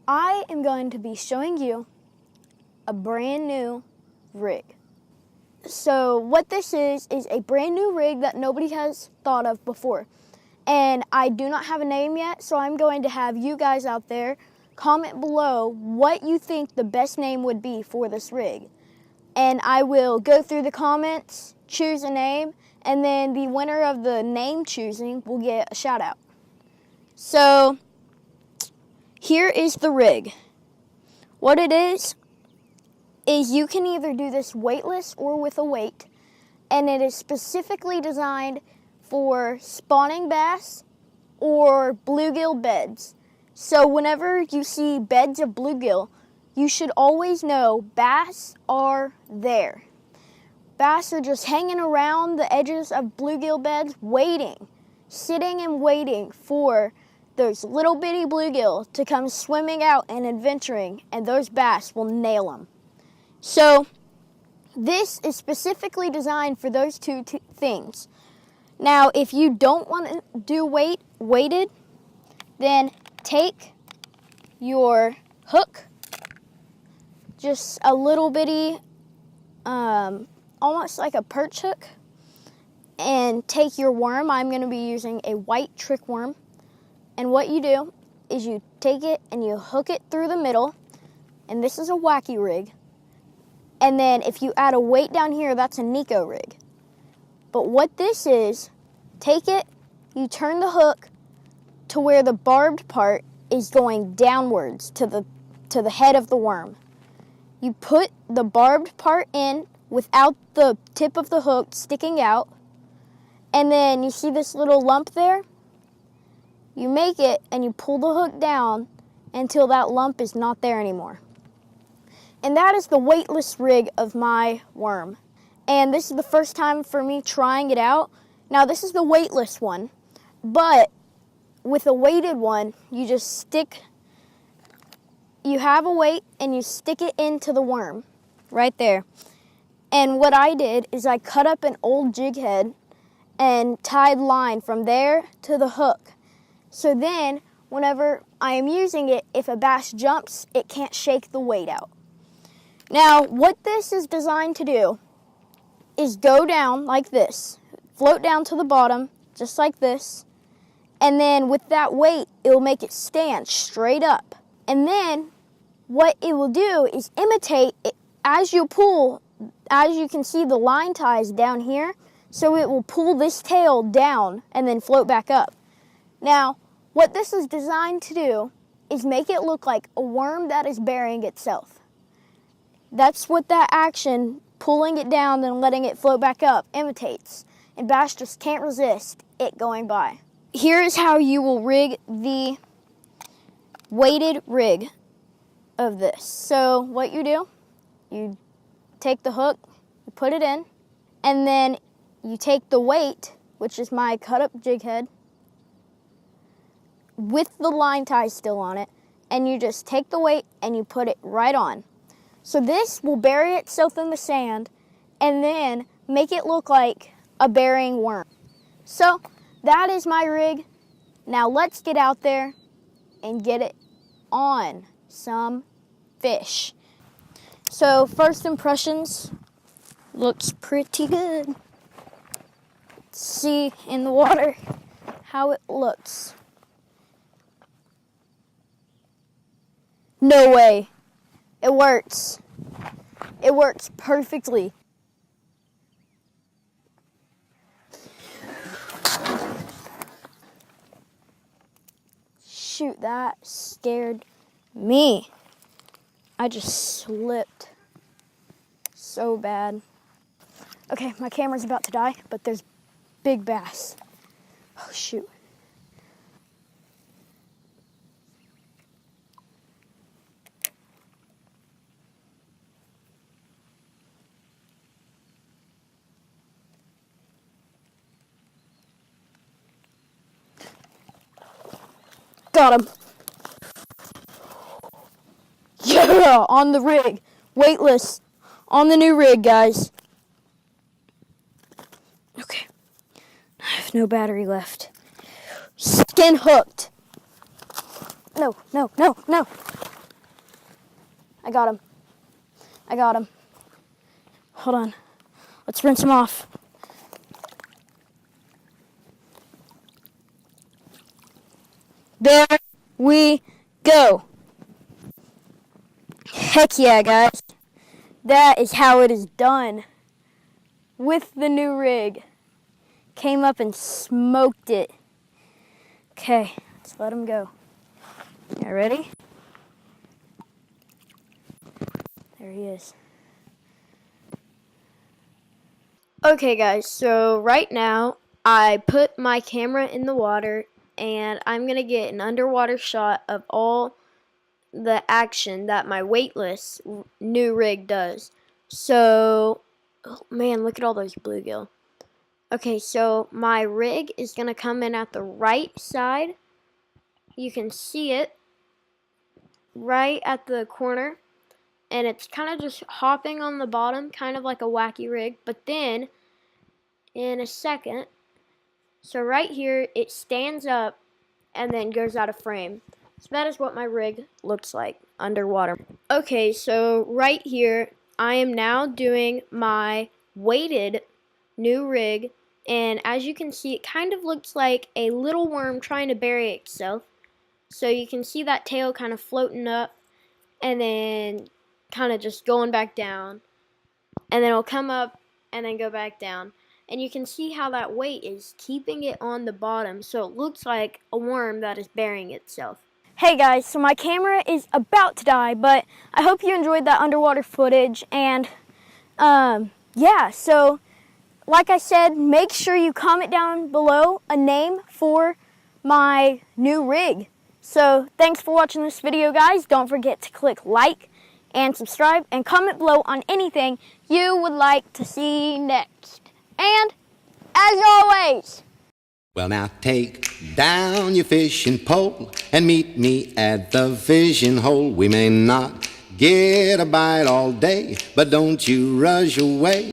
I am going to be showing you a brand new rig. So what this is a brand new rig that nobody has thought of before. And I do not have a name yet, so I'm going to have you guys out there comment below what you think the best name would be for this rig. And I will go through the comments, choose a name, and then the winner of the name choosing will get a shout out. So here is the rig. What it is you can either do this weightless or with a weight, and it is specifically designed for spawning bass or bluegill beds. So whenever you see beds of bluegill, you should always know bass are there. Bass are just hanging around the edges of bluegill beds waiting, sitting and waiting for those little bitty bluegill to come swimming out and adventuring, and those bass will nail them. So this is specifically designed for those two things. Now, if you don't want to do weighted, then take your hook, just a little bitty, almost like a perch hook, and take your worm. I'm going to be using a white trick worm. And what you do is you take it and you hook it through the middle, and this is a wacky rig. And then if you add a weight down here, that's a Nico rig. But what this is, take it, you turn the hook to where the barbed part is going downwards to the head of the worm. You put the barbed part in without the tip of the hook sticking out, and then you see this little lump there? You make it and you pull the hook down until that lump is not there anymore. And that is the weightless rig of my worm. And this is the first time for me trying it out. Now this is the weightless one, but with a weighted one, you have a weight and you stick it into the worm right there. And what I did is I cut up an old jig head and tied line from there to the hook. So then, whenever I am using it, if a bass jumps, it can't shake the weight out. Now, what this is designed to do is go down like this, float down to the bottom, just like this, and then with that weight, it will make it stand straight up. And then, what it will do is imitate it as you pull. As you can see, the line ties down here, so it will pull this tail down and then float back up. Now, what this is designed to do is make it look like a worm that is burying itself. That's what that action, pulling it down and letting it float back up, imitates. And bass just can't resist it going by. Here is how you will rig the weighted rig of this. So what you do, you take the hook, you put it in, and then you take the weight, which is my cut up jig head, with the line tie still on it, and you just take the weight and you put it right on. So this will bury itself in the sand and then make it look like a burying worm. So that is my rig. Now let's get out there and get it on some fish. So first impressions, looks pretty good. Let's see in the water how it looks. No way. It works. It works perfectly. Shoot, that scared me. I just slipped so bad. Okay, my camera's about to die, but there's big bass. Oh, shoot. Got him. Yeah, on the rig. Weightless. On the new rig, guys. Okay. I have no battery left. Skin hooked. No, no, no, no. I got him. I got him. Hold on. Let's rinse him off. There we go. Heck yeah, guys. That is how it is done with the new rig. Came up and smoked it. Okay, let's let him go. You ready? There he is. Okay guys, so right now I put my camera in the water and I'm going to get an underwater shot of all the action that my weightless new rig does. So, oh man, look at all those bluegill. Okay, so my rig is going to come in at the right side. You can see it right at the corner. And it's kind of just hopping on the bottom, kind of like a wacky rig. But then, in a second, so right here, it stands up and then goes out of frame. So that is what my rig looks like underwater. Okay, so right here, I am now doing my weighted new rig. And as you can see, it kind of looks like a little worm trying to bury itself. So you can see that tail kind of floating up and then kind of just going back down, and then it'll come up and then go back down, and you can see how that weight is keeping it on the bottom, so it looks like a worm that is burying itself. Hey guys, so my camera is about to die, but I hope you enjoyed that underwater footage, and yeah, so like I said, make sure you comment down below a name for my new rig. So thanks for watching this video, guys. Don't forget to click like and subscribe, and comment below on anything you would like to see next. And, as always, well, now take down your fishing pole and meet me at the fishing hole. We may not get a bite all day, but don't you rush away.